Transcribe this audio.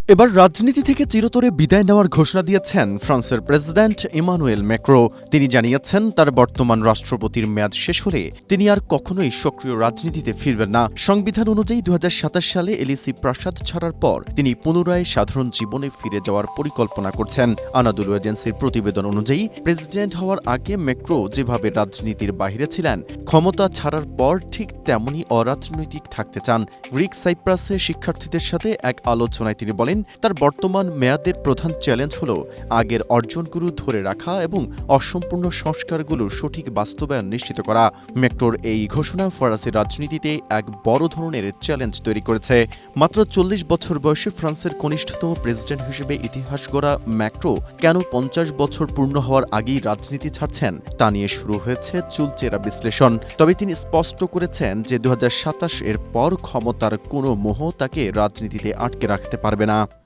এবার রাজনীতি থেকে চিরতরে বিদায় নেওয়ার ঘোষণা দিয়েছেন ফ্রান্সের প্রেসিডেন্ট ইমানুয়েল ম্যাক্রো। তিনি জানিয়েছেন তার বর্তমান রাষ্ট্রপতির মেয়াদ শেষ হলে তিনি আর কখনোই সক্রিয় রাজনীতিতে ফিরবেন না। সংবিধান অনুযায়ী ২০২৭ সালে এলিসি প্রাসাদ ছাড়ার পর তিনি পুনরায় সাধারণ জীবনে ফিরে যাওয়ার পরিকল্পনা করছেন। আনাদুলু এজেন্সির প্রতিবেদন অনুযায়ী প্রেসিডেন্ট হওয়ার আগে ম্যাক্রো যেভাবে রাজনীতির বাইরে ছিলেন, ক্ষমতা ছাড়ার পর ঠিক তেমনই অরাজনৈতিক থাকতে চান। গ্রিক সাইপ্রাসে শিক্ষার্থীদের সাথে এক আলোচনায় তিনি বলেন তার বর্তমান মেয়াদের প্রধান চ্যালেঞ্জ হল আগের অর্জনগুলো ধরে রাখা এবং অসম্পূর্ণ সংস্কারগুলোর সঠিক বাস্তবায়ন নিশ্চিত করা। ম্যাক্রোর এই ঘোষণা ফরাসি রাজনীতিতে এক বড় ধরনের চ্যালেঞ্জ তৈরি করেছে। মাত্র ৪০ বছর বয়সে ফ্রান্সের কনিষ্ঠতম প্রেসিডেন্ট হিসেবে ইতিহাস গড়া ম্যাক্রো কেন ৫০ বছর পূর্ণ হওয়ার আগেই রাজনীতি ছাড়ছেন তা নিয়ে শুরু হয়েছে চুলচেরা বিশ্লেষণ। তবে তিনি স্পষ্ট করেছেন যে ২০২৭ এর পর ক্ষমতার কোনো মোহ তাকে রাজনীতিতে আটকে রাখতে পারবে না।